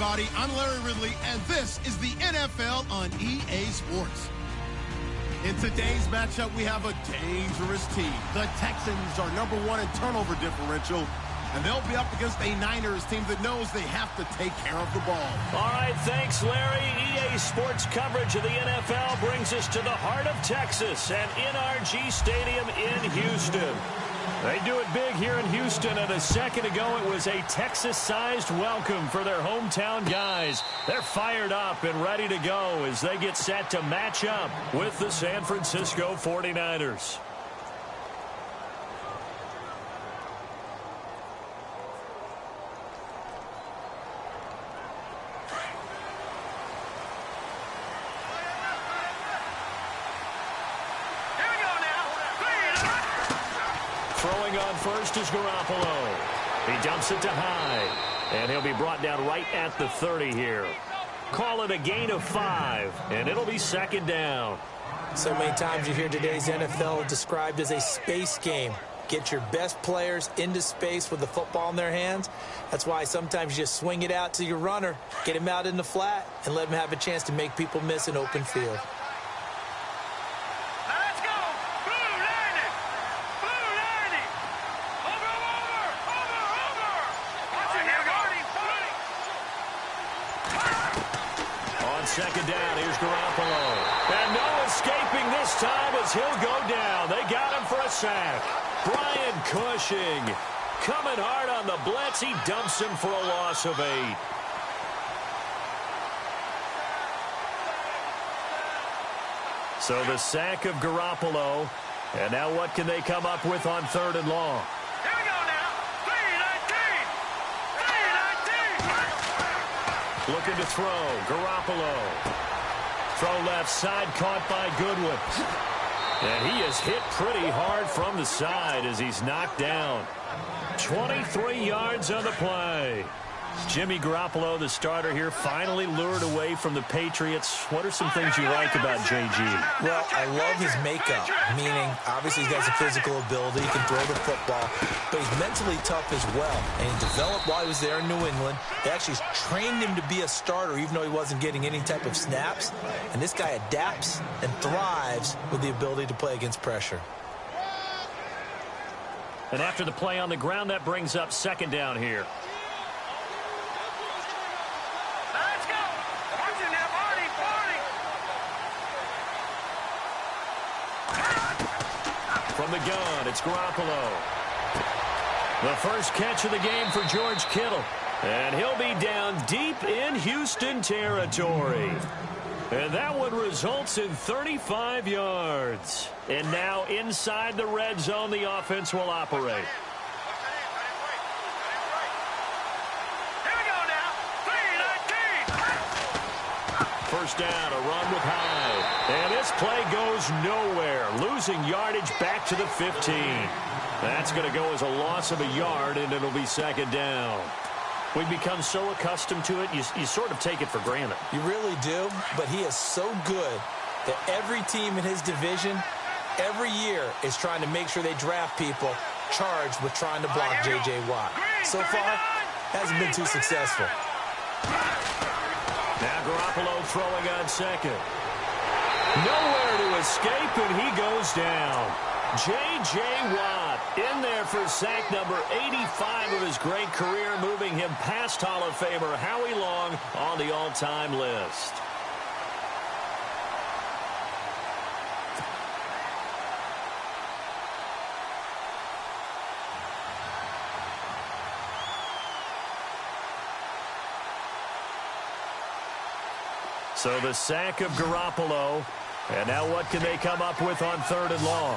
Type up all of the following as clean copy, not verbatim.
everybody. I'm Larry Ridley, and this is the NFL on EA Sports. In today's matchup, we have a dangerous team. The Texans are #1 in turnover differential, and they'll be up against a Niners team that knows they have to take care of the ball. All right, thanks, Larry. EA Sports coverage of the NFL brings us to the heart of Texas and NRG Stadium in Houston. They do it big here in Houston, and a second ago it was a Texas-sized welcome for their hometown guys. They're fired up and ready to go as they get set to match up with the San Francisco 49ers. Throwing on first is Garoppolo. He dumps it to Hyde, and he'll be brought down right at the 30 here. Call it a gain of 5, and it'll be second down. So many times you hear today's NFL described as a space game. Get your best players into space with the football in their hands. That's why sometimes you just swing it out to your runner, get him out in the flat, and let him have a chance to make people miss an open field. Second down, here's Garoppolo. And no escaping this time as he'll go down. They got him for a sack. Brian Cushing coming hard on the blitz. He dumps him for a loss of 8. So the sack of Garoppolo. And now what can they come up with on 3rd and long? Looking to throw. Garoppolo. Throw left side, caught by Goodwin. And he is hit pretty hard from the side as he's knocked down. 23 yards on the play. Jimmy Garoppolo, the starter here, finally lured away from the Patriots. What are some things you like about JG? Well, I love his makeup, meaning obviously he's got some physical ability, he can throw the football, but he's mentally tough as well. And he developed while he was there in New England. They actually trained him to be a starter even though he wasn't getting any type of snaps. And this guy adapts and thrives with the ability to play against pressure. And after the play on the ground, that brings up second down here. From the gun, it's Garoppolo. The first catch of the game for George Kittle. And he'll be down deep in Houston territory. And that one results in 35 yards. And now inside the red zone, the offense will operate. First down, a run with Hyde. And this play goes nowhere. Losing yardage back to the 15. That's going to go as a loss of a yard, and it'll be second down. We've become so accustomed to it, you sort of take it for granted. You really do, but he is so good that every team in his division, every year, is trying to make sure they draft people charged with trying to block J.J. Watt. So far, hasn't been too successful. Now Garoppolo throwing on second. Nowhere to escape, and he goes down. J.J. Watt in there for sack number 85 of his great career, moving him past Hall of Famer Howie Long on the all-time list. So the sack of Garoppolo. And now what can they come up with on 3rd and long?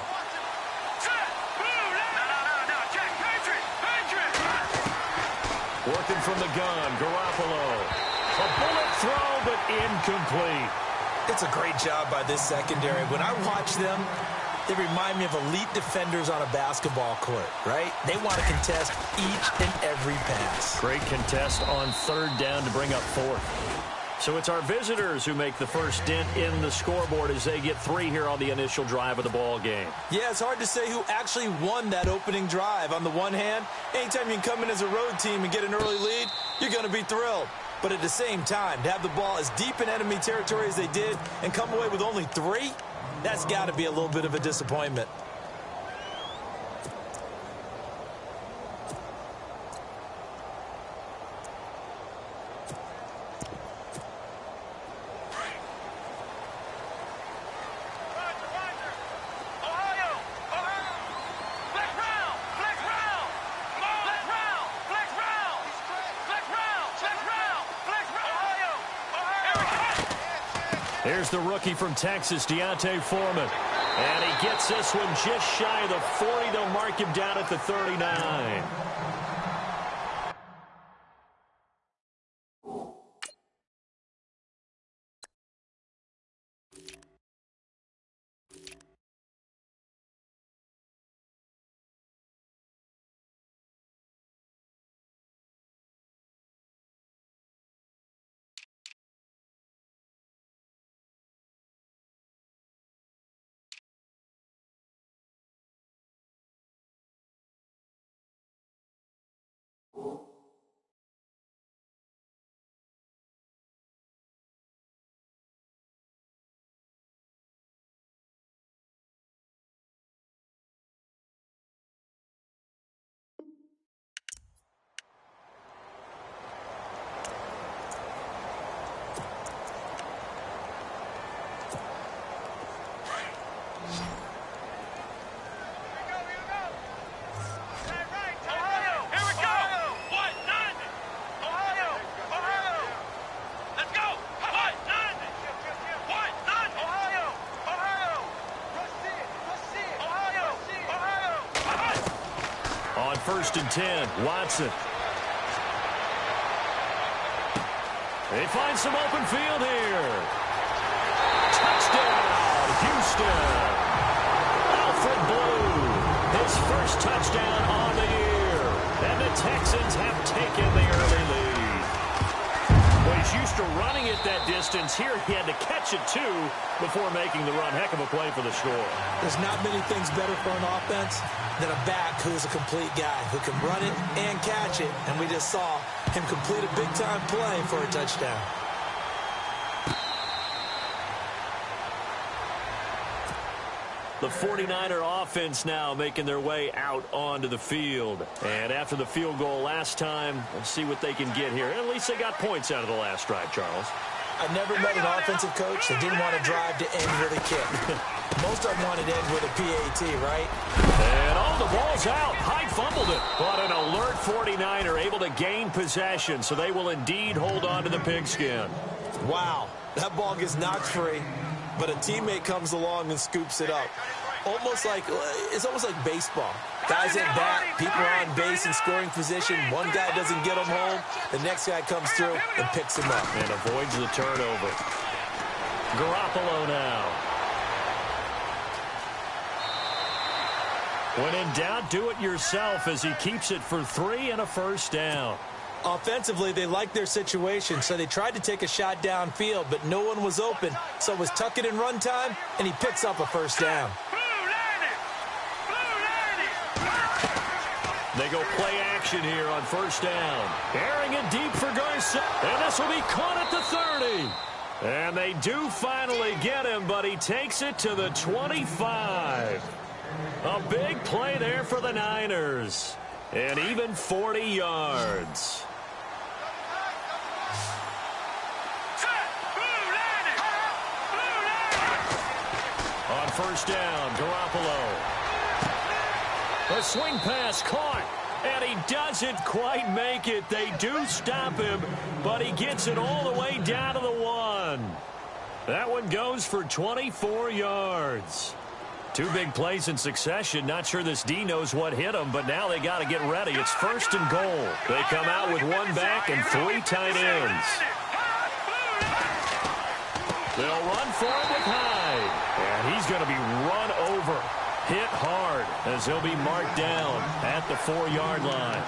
Working from the gun, Garoppolo. A bullet throw, but incomplete. It's a great job by this secondary. When I watch them, they remind me of elite defenders on a basketball court, right? They want to contest each and every pass. Great contest on 3rd down to bring up 4th. So it's our visitors who make the first dent in the scoreboard as they get 3 here on the initial drive of the ball game. Yeah, it's hard to say who actually won that opening drive. On the one hand, anytime you can come in as a road team and get an early lead, you're going to be thrilled. But at the same time, to have the ball as deep in enemy territory as they did and come away with only 3, that's got to be a little bit of a disappointment. Here's the rookie from Texas, Deontay Foreman. And he gets this one just shy of the 40. They'll mark him down at the 39. First and 10, Watson. They find some open field here. Touchdown, Houston. Alfred Blue, his first touchdown on the year. And the Texans have taken the early lead. Well, he's used to running it that distance. Here he had to catch it, too, before making the run. Heck of a play for the score. There's not many things better for an offense than a back who's a complete guy who can run it and catch it. And we just saw him complete a big-time play for a touchdown. The 49er offense now making their way out onto the field. And after the field goal last time, let's see what they can get here. At least they got points out of the last drive, Charles. I never met an offensive coach that didn't want to drive to end with a kick. Most of them wanted to end with a PAT, right? And oh, the ball's out. Hyde fumbled it. But an alert 49er able to gain possession, so they will indeed hold on to the pigskin. Wow, that ball gets knocked free, but a teammate comes along and scoops it up. It's almost like baseball. Guys at bat, people are on base in scoring position. One guy doesn't get him home. The next guy comes through and picks him up. And avoids the turnover. Garoppolo now. When in doubt, do it yourself as he keeps it for 3 and a first down. Offensively, they liked their situation, so they tried to take a shot downfield, but no one was open. So it was tuck it and run time, and he picks up a first down. They go play action here on first down. Airing it deep for Garcia. And this will be caught at the 30. And they do finally get him, but he takes it to the 25. A big play there for the Niners. And even 40 yards. On first down, Garoppolo. A swing pass caught, and he doesn't quite make it. They do stop him, but he gets it all the way down to the 1. That one goes for 24 yards. 2 big plays in succession. Not sure this D knows what hit him, but now they got to get ready. It's first and goal. They come out with 1 back and 3 tight ends. They'll run for it with Hyde, and he's going to be run over. Hit hard as he'll be marked down at the 4-yard line.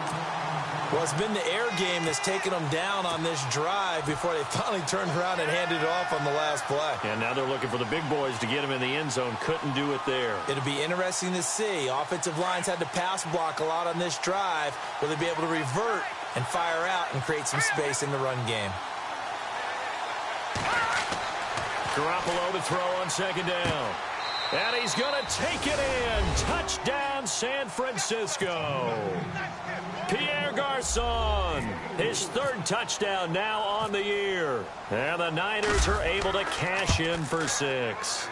Well, it's been the air game that's taken them down on this drive before they finally turned around and handed it off on the last play. And now they're looking for the big boys to get him in the end zone. Couldn't do it there. It'll be interesting to see. Offensive lines had to pass block a lot on this drive. Will they be able to revert and fire out and create some space in the run game. Garoppolo to throw on second down. And he's going to take it in. Touchdown, San Francisco. Pierre Garçon, his third touchdown now on the year. And the Niners are able to cash in for 6.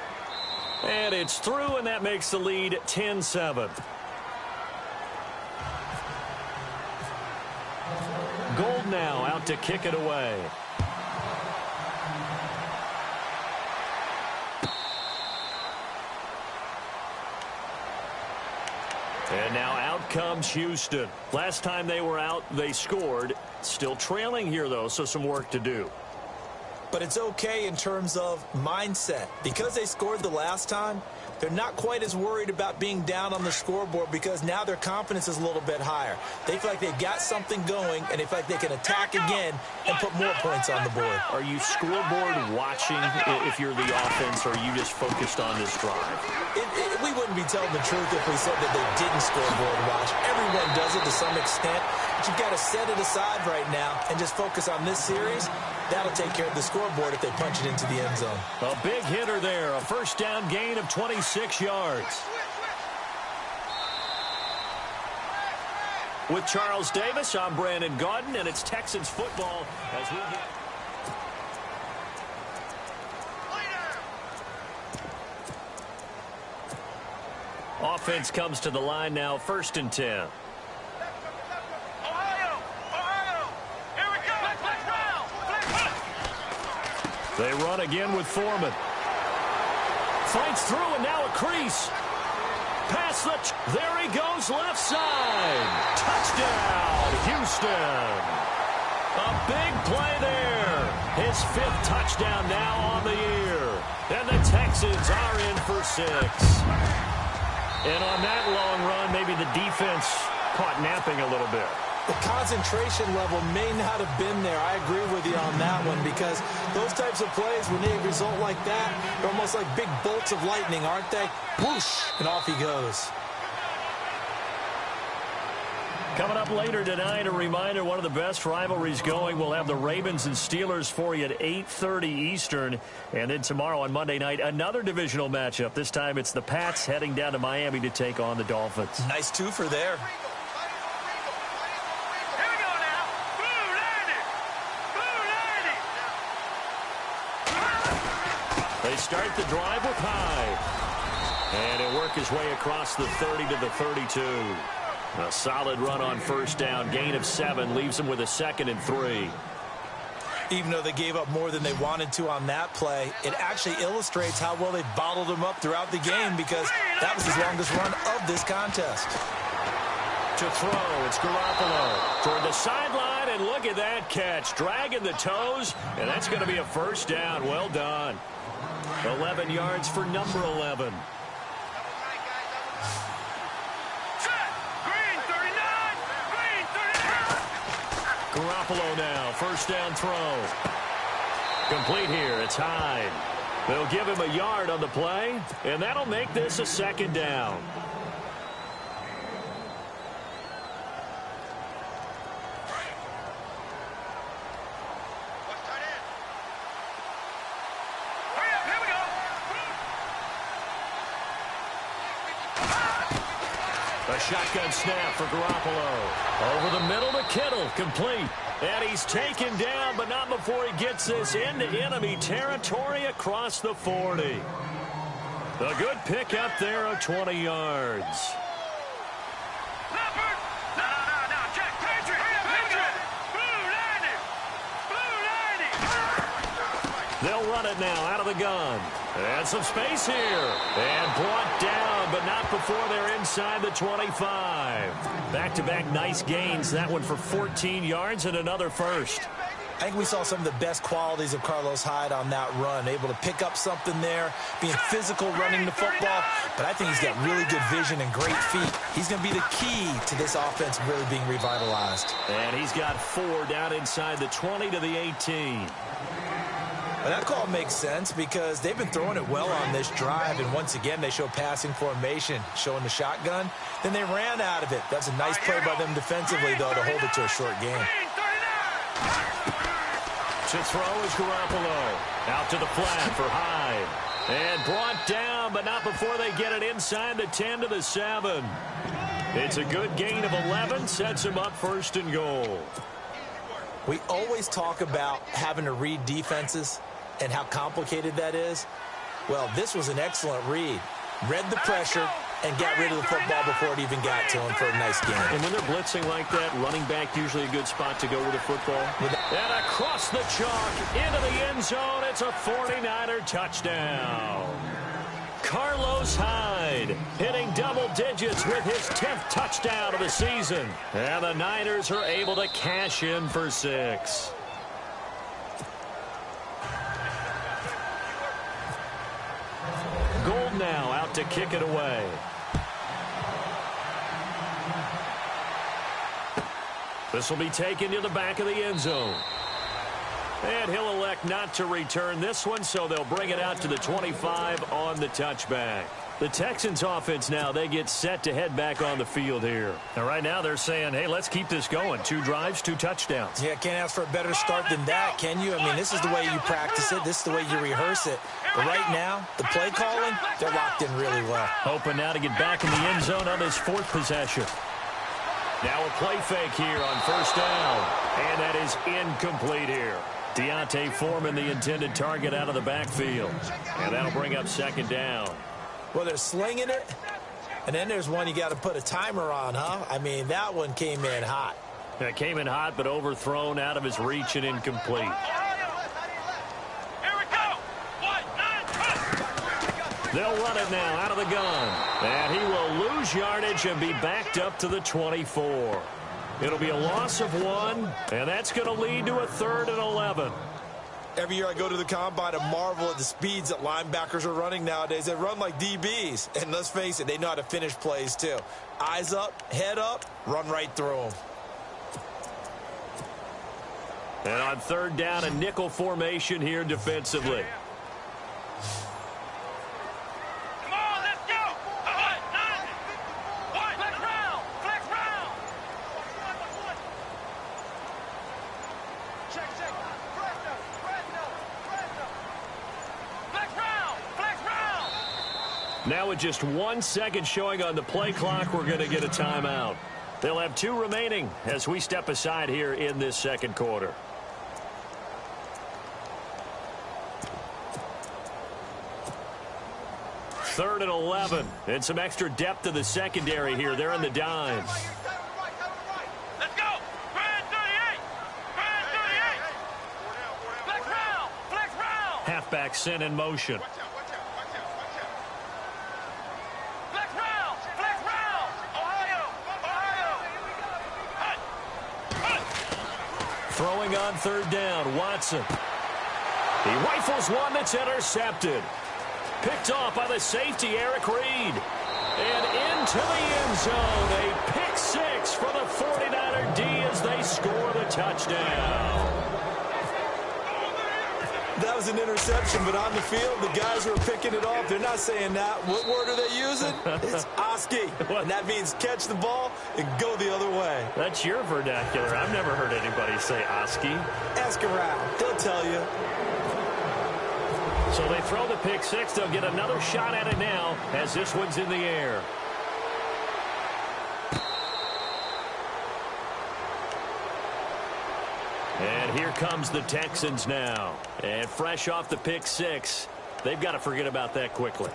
And it's through, and that makes the lead 10-7. Gold now out to kick it away. And now out comes Houston. Last time they were out, they scored. Still trailing here, though, so some work to do. But it's okay in terms of mindset. Because they scored the last time, they're not quite as worried about being down on the scoreboard because now their confidence is a little bit higher. They feel like they've got something going, and they feel like they can attack again and put more points on the board. Are you scoreboard watching if you're the offense, or are you just focused on this drive? We wouldn't be telling the truth if we said that they didn't scoreboard watch. Everyone does it to some extent. But you've got to set it aside right now and just focus on this series. That'll take care of the scoreboard if they punch it into the end zone. A big hitter there. A first down gain of 26 yards. With Charles Davis, I'm Brandon Gaudin, and it's Texans football as we get... Offense comes to the line now, 1st and 10. They run again with Foreman. Fights through, and now a crease. Pass there he goes, left side. Touchdown, Houston. A big play there. His 5th touchdown now on the year. And the Texans are in for 6. And on that long run, maybe the defense caught napping a little bit. The concentration level may not have been there. I agree with you on that one because those types of plays, when they result like that, they're almost like big bolts of lightning, aren't they? Whoosh, and off he goes. Coming up later tonight, a reminder, one of the best rivalries going. We'll have the Ravens and Steelers for you at 8:30 Eastern. And then tomorrow on Monday night, another divisional matchup. This time it's the Pats heading down to Miami to take on the Dolphins. Nice twofer there. They start the drive with Hyde. And he'll work his way across the 30 to the 32. A solid run on first down. Gain of 7 leaves them with a 2nd and 3. Even though they gave up more than they wanted to on that play, it actually illustrates how well they bottled them up throughout the game because that was his longest run of this contest. To throw, it's Garoppolo toward the sideline, and look at that catch. Dragging the toes, and that's going to be a first down. Well done. 11 yards for number 11. Garoppolo now, first down throw. Complete here, it's Hyde. They'll give him a yard on the play, and that'll make this a 2nd down. A shotgun snap for Garoppolo. Over the middle to Kittle, complete. And he's taken down, but not before he gets this into enemy territory across the 40. A good pick up there of 20 yards. They'll run it now out of the gun. And some space here. And brought down, but not before they're inside the 25. Back-to-back nice gains. That one for 14 yards and another first. I think we saw some of the best qualities of Carlos Hyde on that run. Able to pick up something there, being physical running the football. But I think he's got really good vision and great feet. He's going to be the key to this offense really being revitalized. And he's got 4 down inside the 20 to the 18. And that call makes sense because they've been throwing it well on this drive, and once again they show passing formation, showing the shotgun. Then they ran out of it. That's a nice play by them defensively, though, to hold it to a short game. To throw is Garoppolo. Out to the flat for Hyde. And brought down, but not before they get it inside the 10 to the 7. It's a good gain of 11, sets him up 1st and goal. We always talk about having to read defenses and how complicated that is. Well, this was an excellent read. Read the pressure and got rid of the football before it even got to him for a nice game. And when they're blitzing like that, running back usually a good spot to go with the football. And across the chalk, into the end zone, it's a 49er touchdown. Carlos Hyde hitting double digits with his 10th touchdown of the season. And the Niners are able to cash in for 6. Gold now out to kick it away. This will be taken to the back of the end zone. And he'll elect not to return this one, so they'll bring it out to the 25 on the touchback. The Texans offense now, they get set to head back on the field here. And right now they're saying, hey, let's keep this going. 2 drives, 2 touchdowns. Yeah, can't ask for a better start than that, can you? I mean, this is the way you practice it. This is the way you rehearse it. But right now, the play calling, they're locked in really well. Hoping now to get back in the end zone on his 4th possession. Now a play fake here on 1st down. And that is incomplete here. Deontay Foreman, the intended target, out of the backfield. And that'll bring up 2nd down. Well, they're slinging it. And then there's one you got to put a timer on, huh? I mean, that one came in hot. It came in hot, but overthrown, out of his reach and incomplete. They'll run it now out of the gun. And he will lose yardage and be backed up to the 24. It'll be a loss of 1, and that's going to lead to a 3rd and 11. Every year I go to the combine and marvel at the speeds that linebackers are running nowadays. They run like DBs. And let's face it, they know how to finish plays too. Eyes up, head up, run right through them. And on 3rd down, a nickel formation here defensively. Now with just 1 second showing on the play clock, we're going to get a timeout. They'll have 2 remaining as we step aside here in this 2nd quarter. Third and 11, and some extra depth to the secondary here. They're in the dime. Let's go! Brand 38! Brand 38! Flex round! Flex round! Halfback sent in motion. Flex round! Flex round! Ohio! Ohio! Throwing on 3rd down, Watson. He rifles one that's intercepted. Picked off by the safety, Eric Reed. And into the end zone, a pick 6 for the 49er D as they score the touchdown. That was an interception, but on the field, the guys who are picking it off, they're not saying that. What word are they using? It's Oski. And that means catch the ball and go the other way. That's your vernacular. I've never heard anybody say Oski. Ask around. They'll tell you. So they throw the pick 6. They'll get another shot at it now as this one's in the air. And here comes the Texans now. And fresh off the pick 6, they've got to forget about that quickly.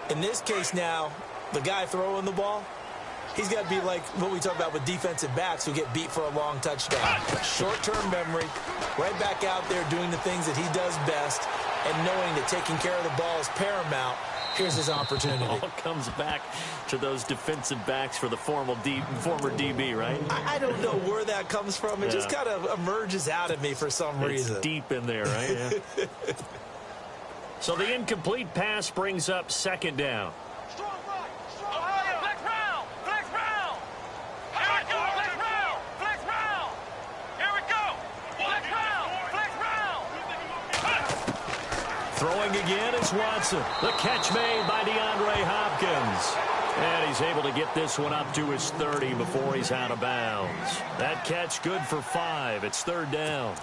In this case now, the guy throwing the ball, he's got to be like what we talk about with defensive backs who get beat for a long touchdown. Short-term memory, right back out there doing the things that he does best, and knowing that taking care of the ball is paramount. Here's his opportunity. It all comes back to those defensive backs for the former DB, right? I don't know where that comes from. It just kind of emerges out of me for some reason. It's deep in there, right? Yeah. So the incomplete pass brings up 2nd down. Ohio! Flex round! Flex round! Here we go! Flex round! Flex round! Here we go! Flex round! Flex round! Throwing again is Watson. The catch made by DeAndre Hopkins. And he's able to get this one up to his 30 before he's out of bounds. That catch good for 5. It's third down.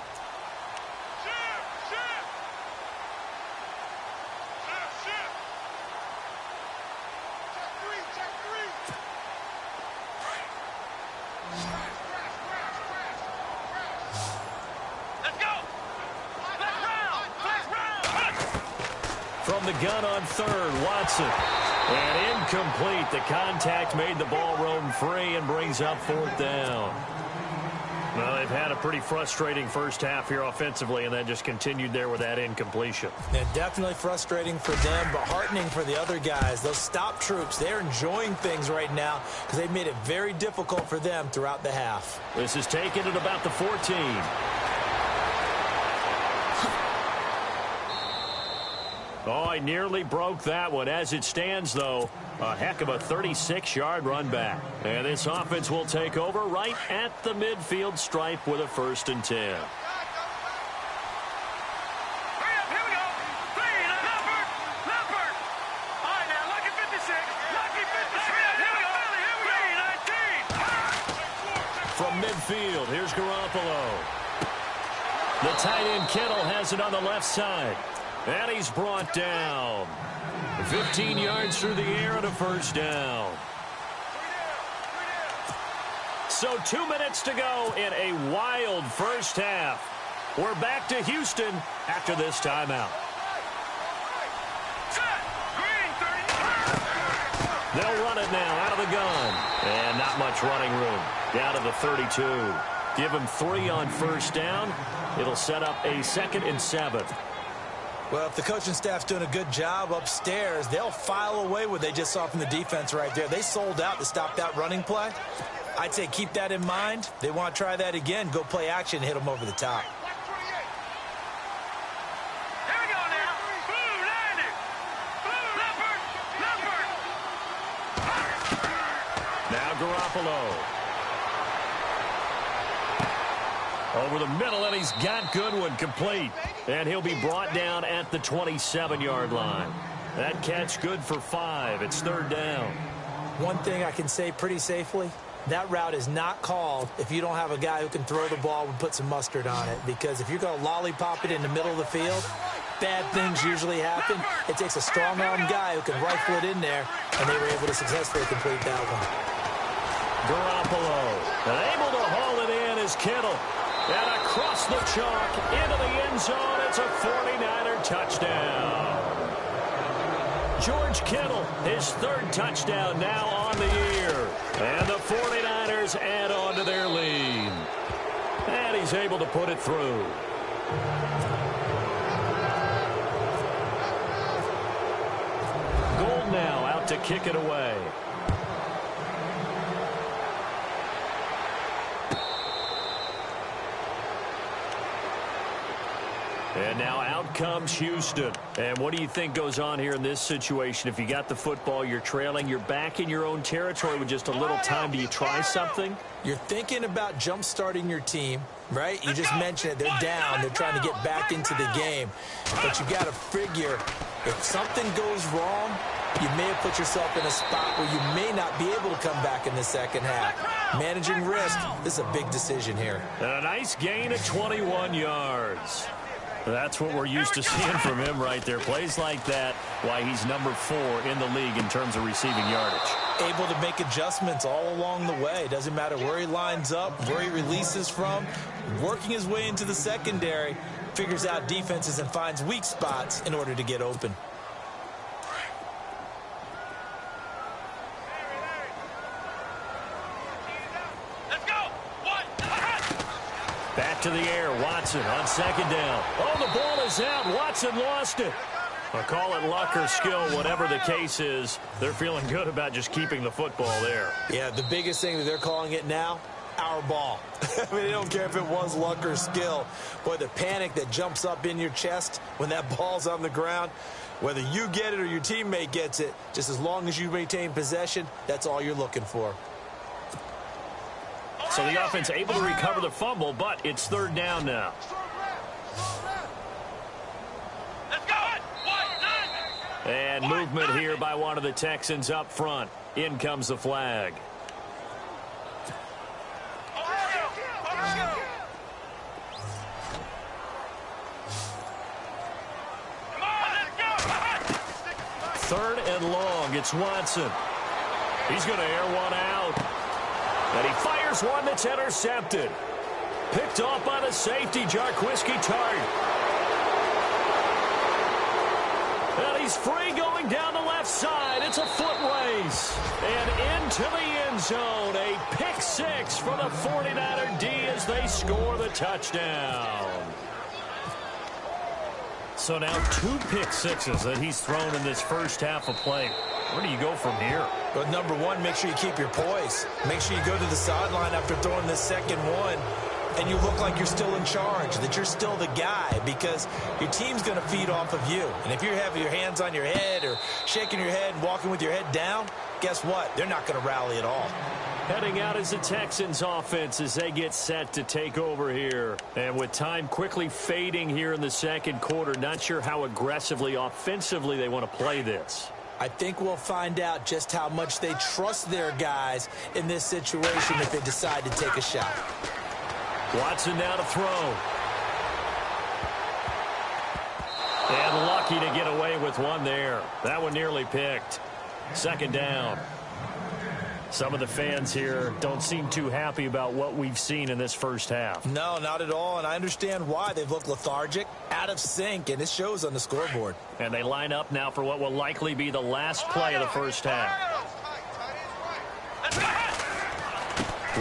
From the gun on third, Watson. And incomplete. The contact made the ball roam free and brings up fourth down. Well, they've had a pretty frustrating first half here offensively, and then just continued there with that incompletion. Yeah, definitely frustrating for them, but heartening for the other guys. Those stop troops, they're enjoying things right now because they've made it very difficult for them throughout the half. This is taken at about the 14. Oh, I nearly broke that one. As it stands, though, a heck of a 36-yard run back. And this offense will take over right at the midfield stripe with a 1st and 10. Here we go. Leopard. All right, now, lucky 56. Lucky 56. Here we go. 19. From midfield, here's Garoppolo. The tight end Kittle has it on the left side. And he's brought down. 15 yards through the air and a 1st down. So 2 minutes to go in a wild first half. We're back to Houston after this timeout. They'll run it now out of the gun. And not much running room. Down to the 32. Give him 3 on 1st down. It'll set up a 2nd and 7. Well, if the coaching staff's doing a good job upstairs, they'll file away what they just saw from the defense right there. They sold out to stop that running play. I'd say keep that in mind. They want to try that again. Go play action, hit them over the top. Here we go now. Blue, 90. Blue, leopard. Now Garoppolo. Over the middle, and he's got Goodwin complete. And he'll be brought down at the 27-yard line. That catch good for 5. It's 3rd down. One thing I can say pretty safely, that route is not called if you don't have a guy who can throw the ball and put some mustard on it. Because if you're going to lollipop it in the middle of the field, bad things usually happen. It takes a strong-armed guy who can rifle it in there, and they were able to successfully complete that one. Garoppolo. And able to haul it in is Kittle. And across the chalk into the end zone, it's a 49er touchdown. George Kittle, his 3rd touchdown now on the year. And the 49ers add on to their lead. And he's able to put it through. Gold now out to kick it away. And now out comes Houston. And what do you think goes on here in this situation? If you got the football, you're trailing, you're back in your own territory with just a little time. Do you try something? You're thinking about jump-starting your team, right? You just mentioned it. They're down. They're trying to get back into the game. But you got to figure if something goes wrong, you may have put yourself in a spot where you may not be able to come back in the second half. Managing risk, this is a big decision here. And a nice gain of 21 yards. That's what we're used to seeing from him right there. Plays like that, why he's number 4 in the league in terms of receiving yardage. Able to make adjustments all along the way. Doesn't matter where he lines up, where he releases from. Working his way into the secondary, figures out defenses and finds weak spots in order to get open. Back to the air, Watson on 2nd down. Oh, the ball is out. Watson lost it. I'll call it luck or skill, whatever the case is. They're feeling good about just keeping the football there. Yeah, the biggest thing that they're calling it now, our ball. I mean, they don't care if it was luck or skill. Boy, the panic that jumps up in your chest when that ball's on the ground, whether you get it or your teammate gets it, just as long as you maintain possession, that's all you're looking for. So the offense able to recover the fumble, but it's 3rd down now. Let's go. And movement here by one of the Texans up front. In comes the flag. Third and long. It's Watson. He's going to air one out. And he fires one that's intercepted. Picked off by the safety, Jarquiski Tart. And he's free going down the left side. It's a foot race. And into the end zone. A pick six for the 49er D as they score the touchdown. So now 2 pick sixes that he's thrown in this first half of play. Where do you go from here? But number one, make sure you keep your poise. Make sure you go to the sideline after throwing this second one, and you look like you're still in charge, that you're still the guy, because your team's going to feed off of you. And if you're having your hands on your head or shaking your head and walking with your head down, guess what? They're not going to rally at all. Heading out is the Texans offense as they get set to take over here. And with time quickly fading here in the second quarter, not sure how aggressively, offensively they want to play this. I think we'll find out just how much they trust their guys in this situation if they decide to take a shot. Watson now to throw. And lucky to get away with one there. That one nearly picked. Second down. Some of the fans here don't seem too happy about what we've seen in this first half. No, not at all, and I understand why. They've looked lethargic, out of sync, and it shows on the scoreboard. And they line up now for what will likely be the last play of the first half.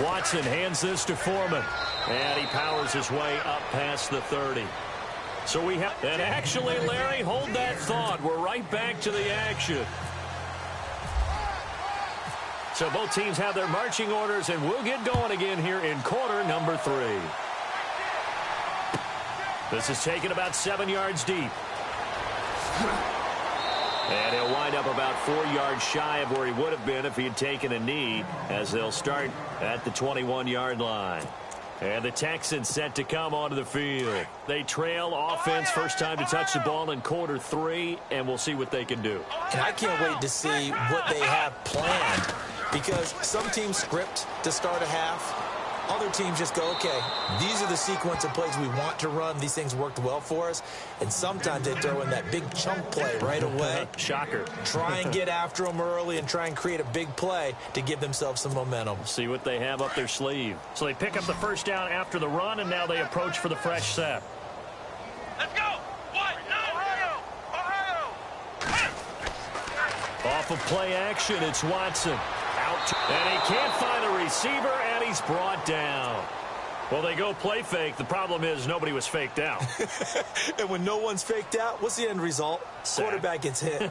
Watson hands this to Foreman, and he powers his way up past the 30. So we have, and actually, Larry, hold that thought. We're right back to the action. So both teams have their marching orders, and we'll get going again here in quarter number 3. This is taken about 7 yards deep. And he'll wind up about 4 yards shy of where he would have been if he had taken a knee, as they'll start at the 21-yard line. And the Texans set to come onto the field. They trail offense, first time to touch the ball in quarter 3, and we'll see what they can do. And I can't wait to see what they have planned, because some teams script to start a half. Other teams just go, okay, these are the sequence of plays we want to run. These things worked well for us. And sometimes they throw in that big chunk play right away. Shocker. Try and get after them early and try and create a big play to give themselves some momentum. See what they have up their sleeve. So they pick up the first down after the run, and now they approach for the fresh set. Let's go! What? No! Ohio! Off of play action, it's Watson. Out, and he can't find a receiver, and he's brought down. Well, they go play fake. The problem is nobody was faked out. And when no one's faked out, what's the end result? Sack. Quarterback gets hit.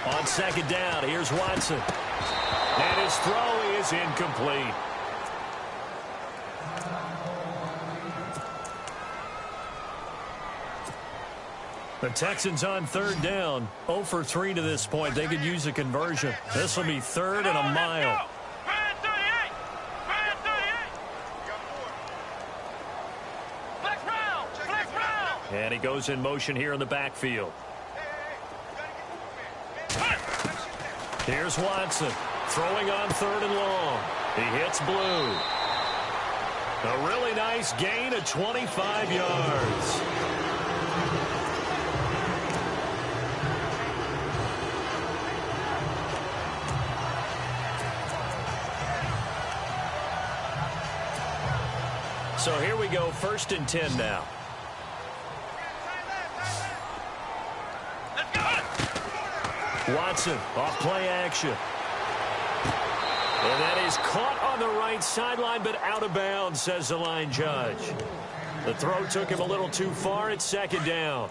On second down, here's Watson. And his throw is incomplete. The Texans on third down. 0 for 3 to this point. They could use a conversion. This will be third and a mile. And he goes in motion here in the backfield. Here's Watson. Throwing on third and long. He hits blue. A really nice gain of 25 yards. So here we go, 1st and 10 now. Watson off play action. And that is caught on the right sideline, but out of bounds, says the line judge. The throw took him a little too far. It's second down.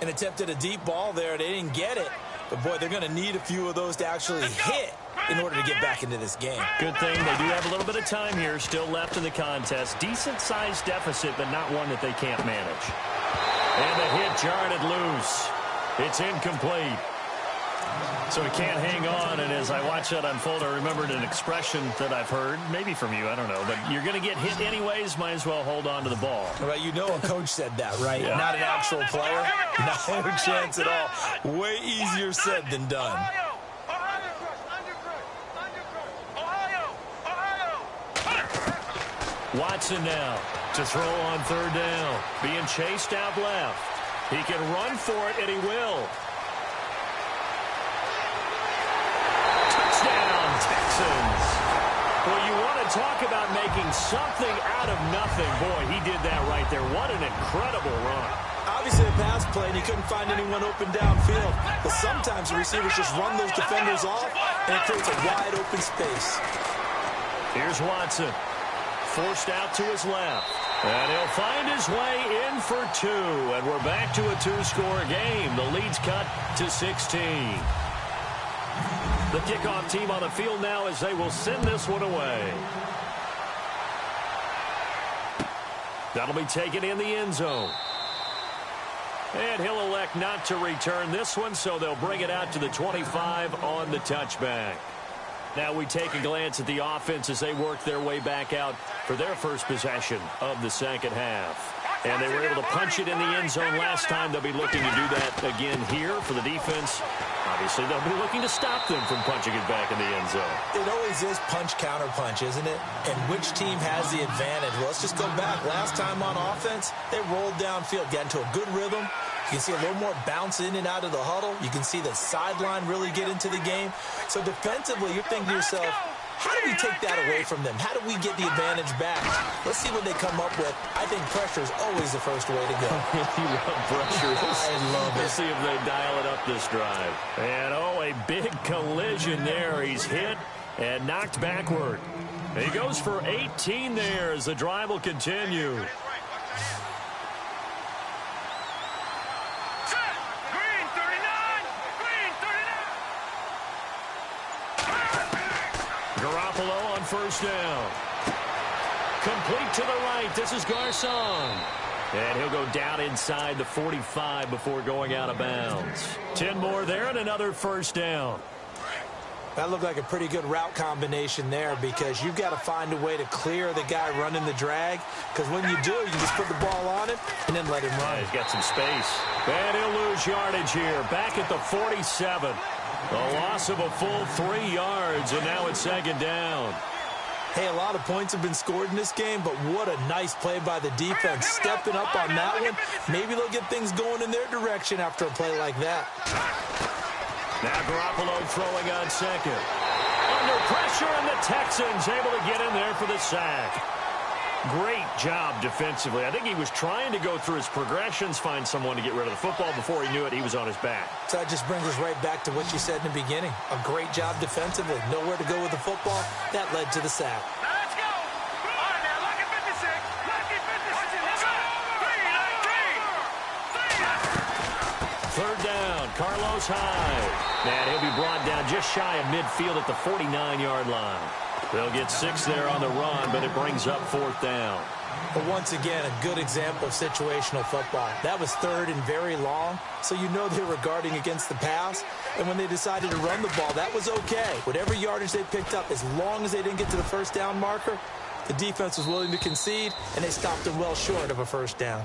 And attempted a deep ball there. They didn't get it. But, boy, they're going to need a few of those to actually hit in order to get back into this game. Good thing they do have a little bit of time here still left in the contest. Decent-sized deficit, but not one that they can't manage. And the hit jarred it loose. It's incomplete. So he can't hang on, and as I watch that unfold, I remembered an expression that I've heard, maybe from you, I don't know, but you're going to get hit anyways, might as well hold on to the ball. Well, you know a coach said that, right? Yeah. Not an actual player. No chance at all. Way easier said than done. Watson now to throw on third down. Being chased out left. He can run for it, and he will. Touchdown, Texans. Well, you want to talk about making something out of nothing. Boy, he did that right there. What an incredible run. Obviously a pass play, and he couldn't find anyone open downfield. But sometimes the receivers just run those defenders off, and it creates a wide open space. Here's Watson. Forced out to his left. And he'll find his way in for two. And we're back to a two-score game. The lead's cut to 16. The kickoff team on the field now as they will send this one away. That'll be taken in the end zone. And he'll elect not to return this one, so they'll bring it out to the 25 on the touchback. Now we take a glance at the offense as they work their way back out for their first possession of the second half. And they were able to punch it in the end zone last time. They'll be looking to do that again here for the defense. Obviously, they'll be looking to stop them from punching it back in the end zone. It always is punch-counter-punch, isn't it? And which team has the advantage? Well, let's just go back. Last time on offense, they rolled downfield, got into a good rhythm. You can see a little more bounce in and out of the huddle. You can see the sideline really get into the game. So defensively, you're thinking to yourself, how do we take that away from them? How do we get the advantage back? Let's see what they come up with. I think pressure is always the first way to go. You love pressure. I love it. Let's see if they dial it up this drive. And, oh, a big collision there. He's hit and knocked backward. He goes for 18 there as the drive will continue. Garoppolo on first down. Complete to the right. This is Garcon. And he'll go down inside the 45 before going out of bounds. 10 more there and another first down. That looked like a pretty good route combination there because you've got to find a way to clear the guy running the drag. Because when you do, you just put the ball on him and then let him run. He's got some space. And he'll lose yardage here. Back at the 47. A loss of a full 3 yards, and now it's second down. Hey, a lot of points have been scored in this game, but what a nice play by the defense. Stepping up on that one. Maybe they'll get things going in their direction after a play like that. Now Garoppolo throwing on second. Under pressure, and the Texans able to get in there for the sack. Great job defensively. I think he was trying to go through his progressions, find someone to get rid of the football. Before he knew it, he was on his back. So that just brings us right back to what you said in the beginning. A great job defensively. Nowhere to go with the football. That led to the sack. Now let's go. All right, now, lucky 56. Lucky 56. Let's go. 3-3. Third down, Carlos Hyde. And he'll be brought down just shy of midfield at the 49-yard line. They'll get 6 there on the run, but it brings up fourth down. But once again, a good example of situational football. That was third and very long, so you know they were guarding against the pass. And when they decided to run the ball, that was okay. Whatever yardage they picked up, as long as they didn't get to the first down marker, the defense was willing to concede, and they stopped them well short of a first down.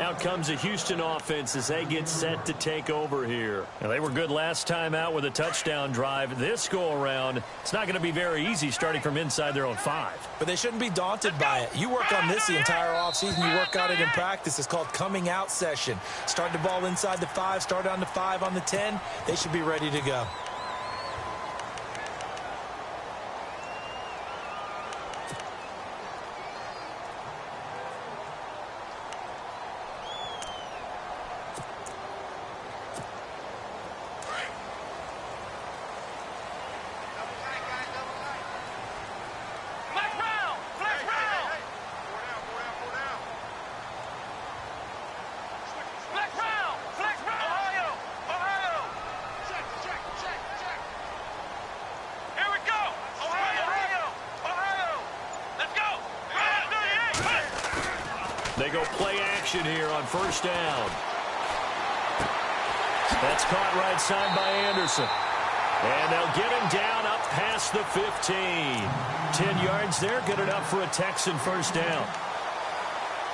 Out comes the Houston offense as they get set to take over here. Now, they were good last time out with a touchdown drive. This go-around, it's not going to be very easy starting from inside their own 5. But they shouldn't be daunted by it. You work on this the entire offseason. You work on it in practice. It's called coming out session. Start the ball inside the 5, start on the 5, on the 10. They should be ready to go. They go play action here on first down. That's caught right side by Anderson. And they'll get him down up past the 15. 10 yards there, good enough for a Texan first down.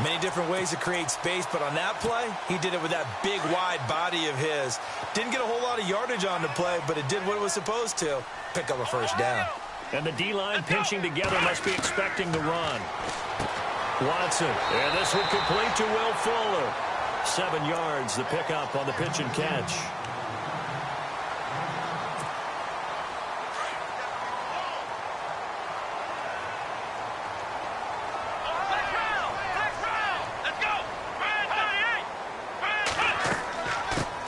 Many different ways to create space, but on that play, he did it with that big, wide body of his. Didn't get a whole lot of yardage on the play, but it did what it was supposed to. Pick up a first down. And the D-line pinching together must be expecting the run. Watson, and this one complete to Will Fuller. 7 yards, the pickup on the pitch and catch.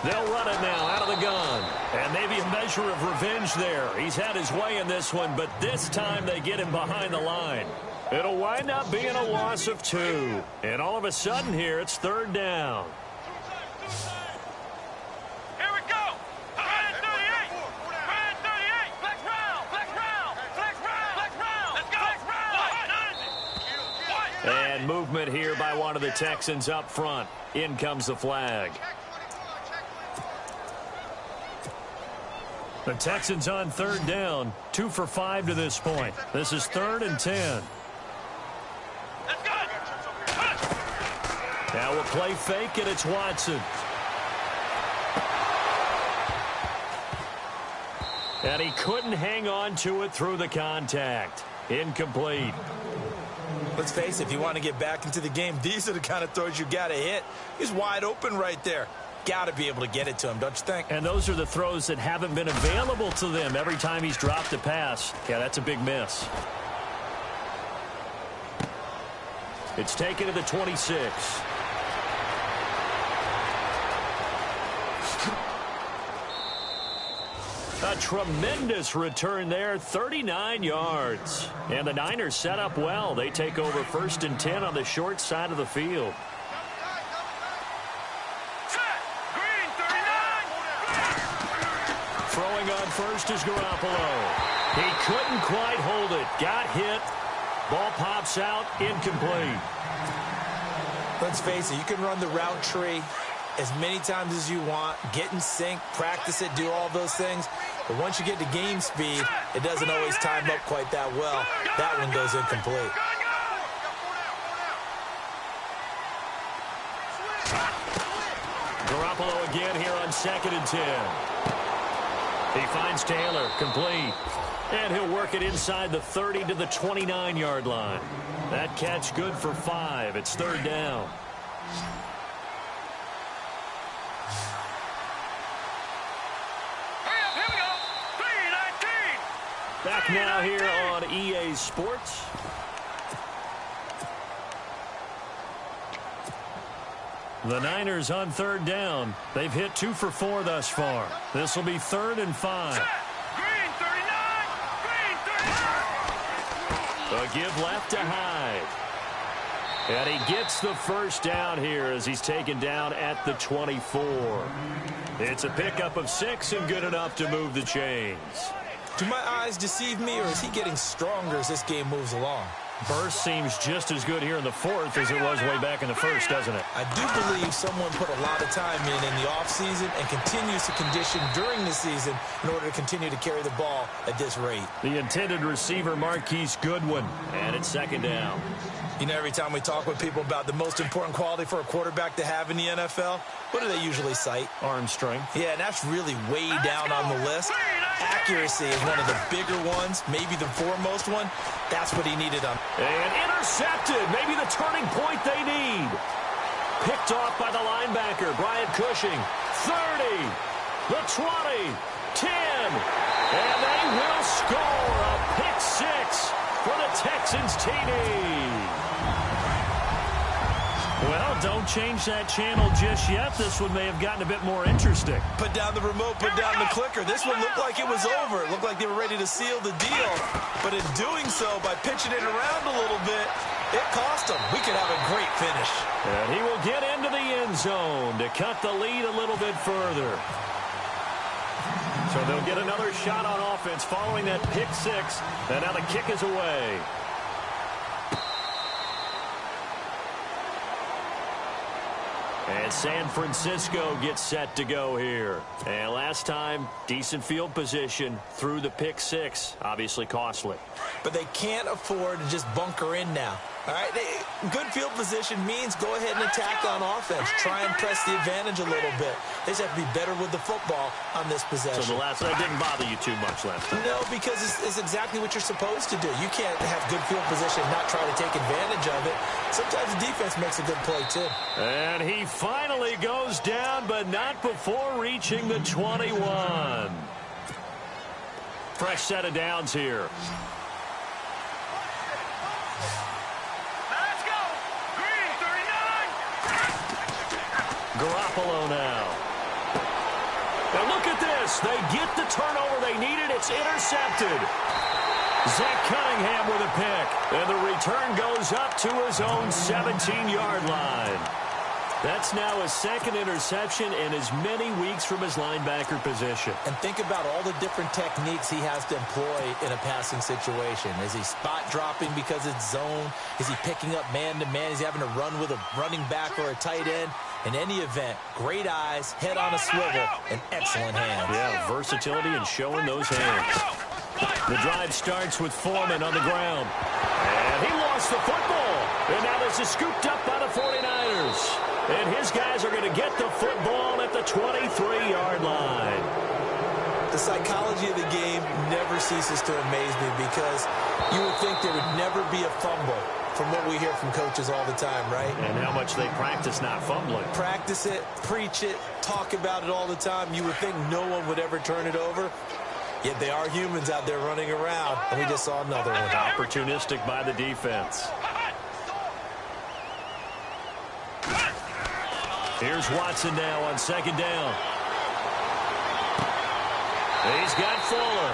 They'll run it now out of the gun. And maybe a measure of revenge there. He's had his way in this one, but this time they get him behind the line. It'll wind up being a loss of 2. And all of a sudden here, it's third down. Here we go. Red 38. Red 38. Flex round. Flex round. Flex round. Flex round. Let's go. Flex round. And movement here by one of the Texans up front. In comes the flag. The Texans on third down. 2 for 5 to this point. This is 3rd and 10. Now we'll play fake, and it's Watson. And he couldn't hang on to it through the contact. Incomplete. Let's face it, if you want to get back into the game, these are the kind of throws you got to hit. He's wide open right there. Got to be able to get it to him, don't you think? And those are the throws that haven't been available to them every time he's dropped a pass. Yeah, that's a big miss. It's taken to the 26. A tremendous return there, 39 yards. And the Niners set up well. They take over 1st and 10 on the short side of the field. Throwing on first is Garoppolo. He couldn't quite hold it. Got hit. Ball pops out. Incomplete. Let's face it, you can run the route tree as many times as you want, get in sync, practice it, do all those things. But once you get to game speed, it doesn't always time up quite that well. That one goes incomplete. Garoppolo again here on 2nd and 10. He finds Taylor, complete. And he'll work it inside the 30 to the 29-yard line. That catch good for 5. It's 3rd down. Here we go. 3-19. Back now here on EA Sports. The Niners on 3rd down. They've hit 2 for 4 thus far. This will be 3rd and 5. Green 39. Green 39. A give left to Hyde. And he gets the first down here as he's taken down at the 24. It's a pickup of 6 and good enough to move the chains. Do my eyes deceive me, or is he getting stronger as this game moves along? Burst seems just as good here in the 4th as it was way back in the 1st, doesn't it? I do believe someone put a lot of time in the offseason and continues to condition during the season in order to continue to carry the ball at this rate. The intended receiver, Marquise Goodwin, and it's 2nd down. You know, every time we talk with people about the most important quality for a quarterback to have in the NFL, what do they usually cite? Arm strength. Yeah, and that's really way down on the list. Accuracy is one of the bigger ones, maybe the foremost one. That's what he needed on. And intercepted. Maybe the turning point they need. Picked off by the linebacker, Bryant Cushing. 30, the 20, 10. And they will score a pick 6 for the Texans TD. Well, don't change that channel just yet. This one may have gotten a bit more interesting. Put down the remote, put down the clicker. This one looked like it was over. It looked like they were ready to seal the deal. But in doing so, by pitching it around a little bit, it cost them. We could have a great finish. And he will get into the end zone to cut the lead a little bit further. So they'll get another shot on offense following that pick 6. And now the kick is away. And San Francisco gets set to go here. And last time, decent field position through the pick six. Obviously costly. But they can't afford to just bunker in now. All right, good field position means go ahead and attack on offense. Try and press the advantage a little bit. They just have to be better with the football on this possession. So that didn't bother you too much last time? No, because it's exactly what you're supposed to do. You can't have good field position and not try to take advantage of it. Sometimes the defense makes a good play, too. And he finally goes down, but not before reaching the 21. Fresh set of downs here. Garoppolo now. And look at this. They get the turnover they needed. It's intercepted. Zach Cunningham with a pick. And the return goes up to his own 17-yard line. That's now his second interception in as many weeks from his linebacker position. And think about all the different techniques he has to employ in a passing situation. Is he spot dropping because it's zone? Is he picking up man-to-man? Is he having to run with a running back or a tight end? In any event, great eyes, head on a swivel, and excellent hands. Yeah, versatility and showing those hands. The drive starts with Foreman on the ground. And he lost the football. And now this is scooped up by the 49ers. And his guys are going to get the football at the 23-yard line. The psychology of the game never ceases to amaze me because you would think there would never be a fumble from what we hear from coaches all the time, right? And how much they practice not fumbling. Practice it, preach it, talk about it all the time. You would think no one would ever turn it over. Yet they are humans out there running around, and we just saw another one. Opportunistic by the defense. Here's Watson now on second down. He's got Fuller.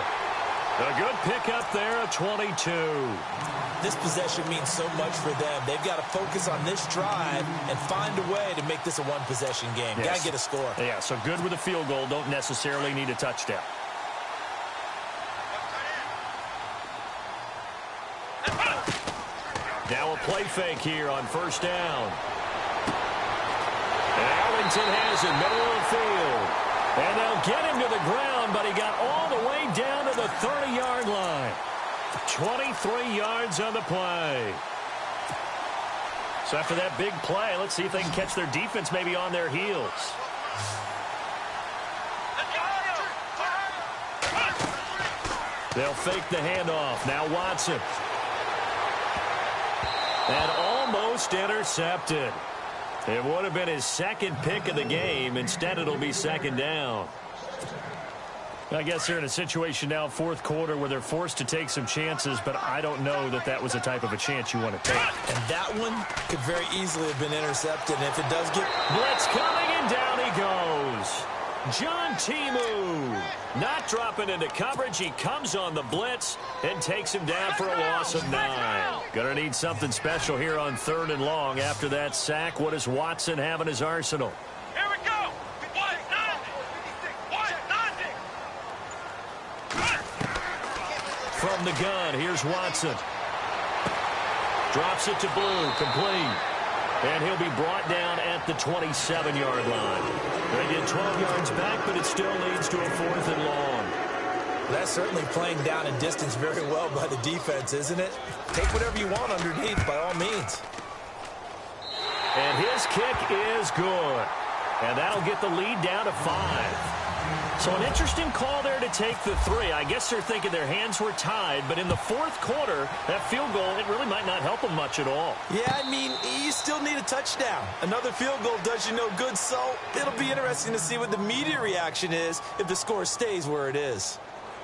A good pickup there at 22. This possession means so much for them. They've got to focus on this drive and find a way to make this a one-possession game. Yes. Got to get a score. Yeah, so good with a field goal. Don't necessarily need a touchdown. Now a play fake here on first down. And Arlington has it, middle of the field. And they'll get him to the ground, but he got all the way down to the 30-yard line. 23 yards on the play. So after that big play, let's see if they can catch their defense maybe on their heels. They'll fake the handoff. Now Watson. And almost intercepted. It would have been his second pick of the game. Instead, it'll be second down. I guess they're in a situation now, fourth quarter, where they're forced to take some chances, but I don't know that that was the type of a chance you want to take. And that one could very easily have been intercepted. And if it does get... Blitz coming, and down he goes. John Timu not dropping into coverage. He comes on the blitz and takes him down for a loss of 9. Gonna need something special here on 3rd and long. After that sack, what does Watson have in his arsenal? Here we go. From the gun, here's Watson. Drops it to Blue, complete. And he'll be brought down at the 27-yard line. They get 12 yards back, but it still leads to a 4th and long. That's certainly playing down in distance very well by the defense, isn't it? Take whatever you want underneath, by all means. And his kick is good. And that'll get the lead down to 5. So an interesting call there to take the 3. I guess they're thinking their hands were tied, but in the fourth quarter, that field goal, it really might not help them much at all. Yeah, I mean, you still need a touchdown. Another field goal does you no good, so it'll be interesting to see what the media reaction is if the score stays where it is.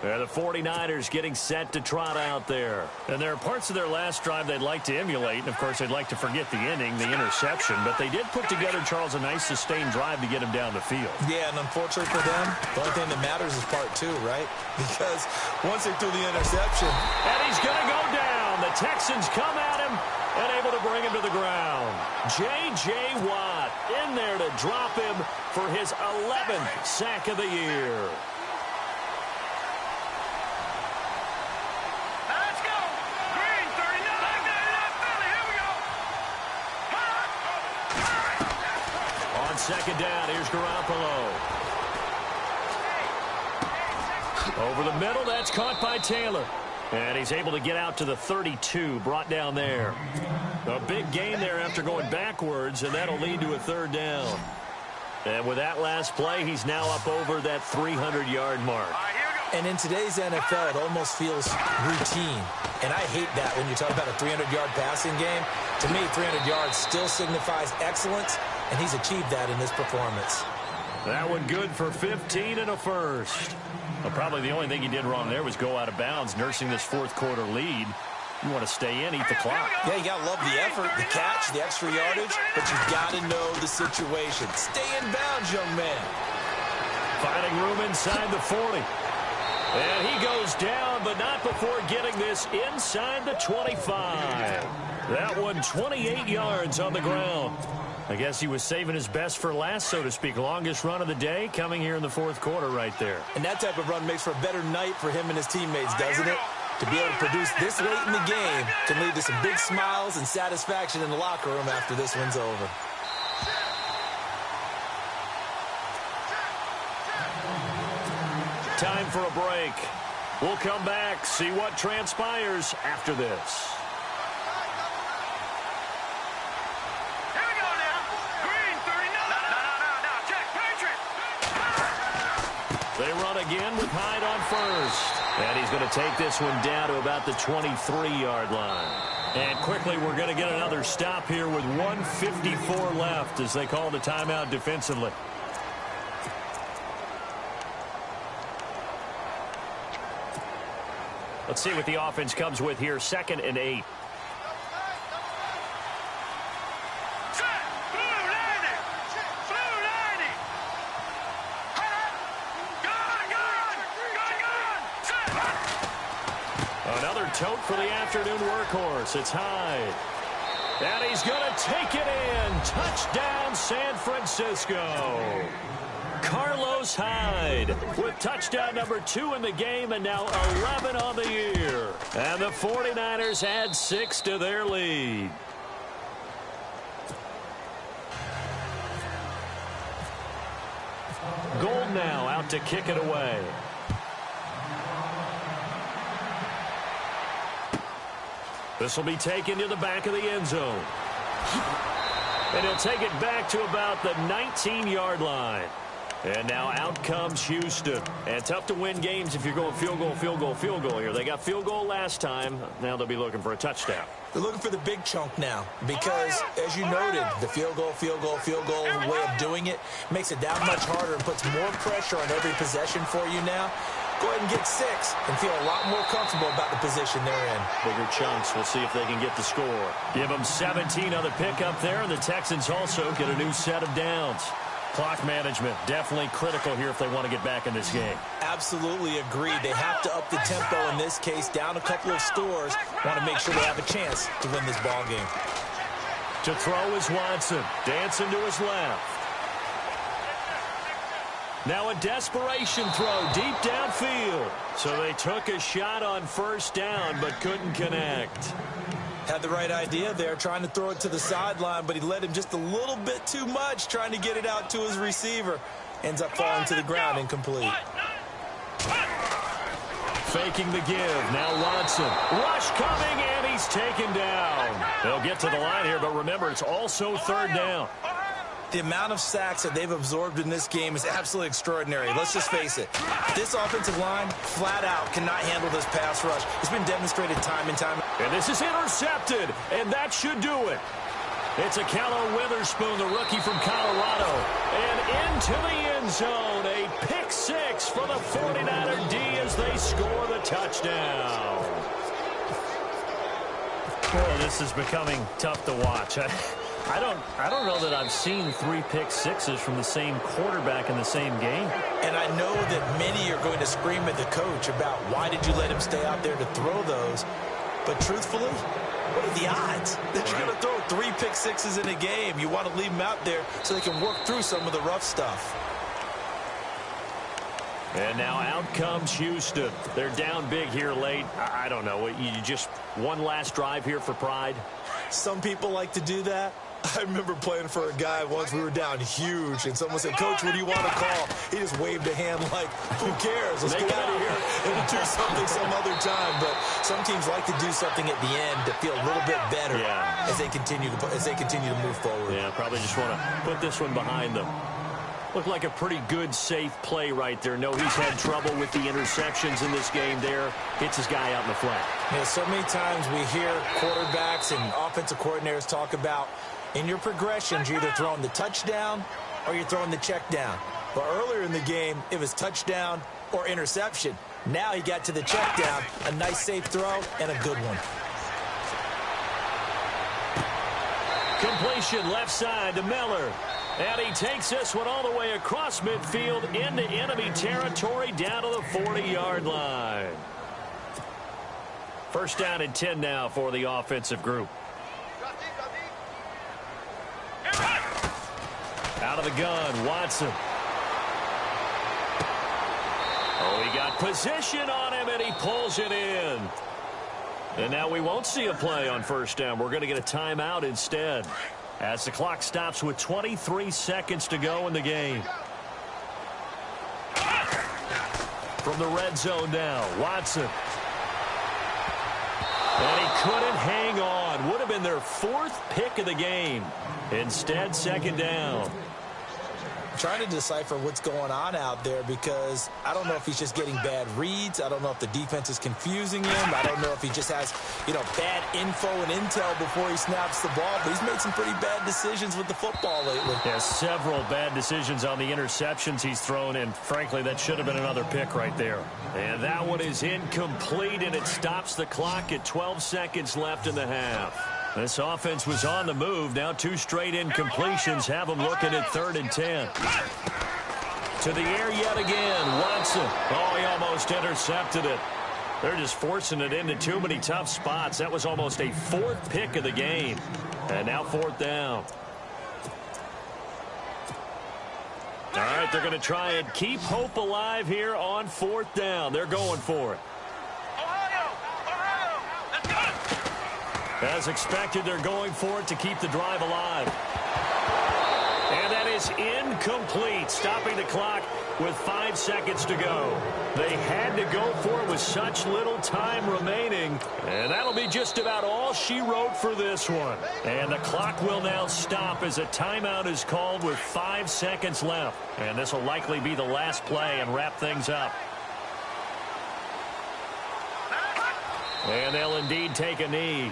Yeah, the 49ers getting set to trot out there. And there are parts of their last drive they'd like to emulate. And, of course, they'd like to forget the inning, the interception. But they did put together, Charles, a nice sustained drive to get him down the field. Yeah, and unfortunately for them, the only thing that matters is part 2, right? Because once they threw the interception. And he's going to go down. The Texans come at him and able to bring him to the ground. J.J. Watt in there to drop him for his 11th sack of the year. on second down. Here's Garoppolo. Over the middle, that's caught by Taylor. And he's able to get out to the 32, brought down there. A big gain there after going backwards, and that'll lead to a third down. And with that last play, he's now up over that 300-yard mark. And in today's NFL, it almost feels routine. And I hate that when you talk about a 300-yard passing game. To me, 300 yards still signifies excellence, and he's achieved that in this performance. That one good for 15 and a first. Well, probably the only thing he did wrong there was go out of bounds, nursing this fourth-quarter lead. You want to stay in, eat the clock. Yeah, you got to love the effort, the catch, the extra yardage, but you've got to know the situation. Stay in bounds, young man. Finding room inside the 40. And he goes down, but not before getting this inside the 25. That one 28 yards on the ground. I guess he was saving his best for last, so to speak. Longest run of the day coming here in the fourth quarter right there. And that type of run makes for a better night for him and his teammates, doesn't it? To be able to produce this late in the game can lead to some big smiles and satisfaction in the locker room after this one's over. Time for a break. We'll come back, see what transpires after this. They run again with Hyde on first. And he's going to take this one down to about the 23-yard line. And quickly, we're going to get another stop here with 1:54 left as they call the timeout defensively. Let's see what the offense comes with here. 2nd and 8. Another tote for the afternoon workhorse. It's Hyde. And he's going to take it in. Touchdown, San Francisco. Carlos Hyde with touchdown number 2 in the game and now 11 on the year. And the 49ers add 6 to their lead. Gold now out to kick it away. This will be taken to the back of the end zone. And he'll take it back to about the 19-yard line. And now out comes Houston. And tough to win games if you're going field goal, field goal, field goal here. They got field goal last time. Now they'll be looking for a touchdown. They're looking for the big chunk now because, as you noted, the field goal way of doing it makes it that much harder and puts more pressure on every possession for you now. Go ahead and get 6 and feel a lot more comfortable about the position they're in. Bigger chunks. We'll see if they can get the score. Give them 17 on the pickup there, and the Texans also get a new set of downs. Clock management definitely critical here if they want to get back in this game. Absolutely agreed. They have to up the tempo in this case, down a couple of scores. Want to make sure they have a chance to win this ball game. To throw is Watson. Dancing to his left. Now a desperation throw deep downfield. So they took a shot on first down but couldn't connect. Had the right idea there, trying to throw it to the sideline, but he led him just a little bit too much, trying to get it out to his receiver. Ends up falling to the ground incomplete. Faking the give. Now Watson. Rush coming, and he's taken down. They'll get to the line here, but remember, it's also third down. The amount of sacks that they've absorbed in this game is absolutely extraordinary. Let's just face it. This offensive line, flat out, cannot handle this pass rush. It's been demonstrated time and time. And this is intercepted, and that should do it. It's a Callow Witherspoon, the rookie from Colorado. And into the end zone, a pick 6 for the 49er D as they score the touchdown. Boy, this is becoming tough to watch. I don't know that I've seen 3 pick 6s from the same quarterback in the same game. And I know that many are going to scream at the coach about why did you let him stay out there to throw those. But truthfully, what are the odds that you're going to throw 3 pick 6s in a game? You want to leave them out there so they can work through some of the rough stuff. And now out comes Houston. They're down big here late. I don't know. You just one last drive here for pride? Some people like to do that. I remember playing for a guy once. We were down huge, and someone said, "Coach, what do you want to call?" He just waved a hand like, "Who cares? Let's get out of here and do something some other time." But some teams like to do something at the end to feel a little bit better as they continue to move forward. Yeah, probably just want to put this one behind them. Looked like a pretty good, safe play right there. No, he's had trouble with the interceptions in this game there. Hits his guy out in the flat. Yeah, so many times we hear quarterbacks and offensive coordinators talk about in your progressions, you're either throwing the touchdown or you're throwing the check down. But earlier in the game, it was touchdown or interception. Now he got to the check down, a nice safe throw, and a good one. Completion left side to Miller. And he takes this one all the way across midfield into enemy territory down to the 40-yard line. First down and 10 now for the offensive group. Out of the gun, Watson. Oh, he got position on him, and he pulls it in. And now we won't see a play on first down. We're going to get a timeout instead, as the clock stops with 23 seconds to go in the game. From the red zone now, Watson. And he couldn't hang on. Would have been their 4th pick of the game. Instead, second down. Trying to decipher what's going on out there, because I don't know if he's just getting bad reads. I don't know if the defense is confusing him. I don't know if he just has, bad info and intel before he snaps the ball. But he's made some pretty bad decisions with the football lately. Yeah, several bad decisions on the interceptions he's thrown, and frankly, that should have been another pick right there. And that one is incomplete, and it stops the clock at 12 seconds left in the half. This offense was on the move. Now 2 straight incompletions have them looking at 3rd and 10. To the air yet again, Watson. Oh, he almost intercepted it. They're just forcing it into too many tough spots. That was almost a 4th pick of the game. And now 4th down. All right, they're going to try and keep hope alive here on 4th down. They're going for it. As expected, they're going for it to keep the drive alive. And that is incomplete, stopping the clock with 5 seconds to go. They had to go for it with such little time remaining. And that'll be just about all she wrote for this one. And the clock will now stop as a timeout is called with 5 seconds left. And this will likely be the last play and wrap things up. And they'll indeed take a knee.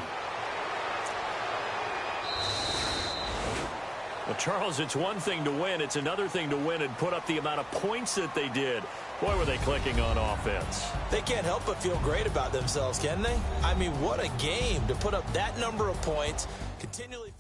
Well, Charles, it's one thing to win. It's another thing to win and put up the amount of points that they did. Boy, were they clicking on offense. They can't help but feel great about themselves, can they? I mean, what a game to put up that number of points, continually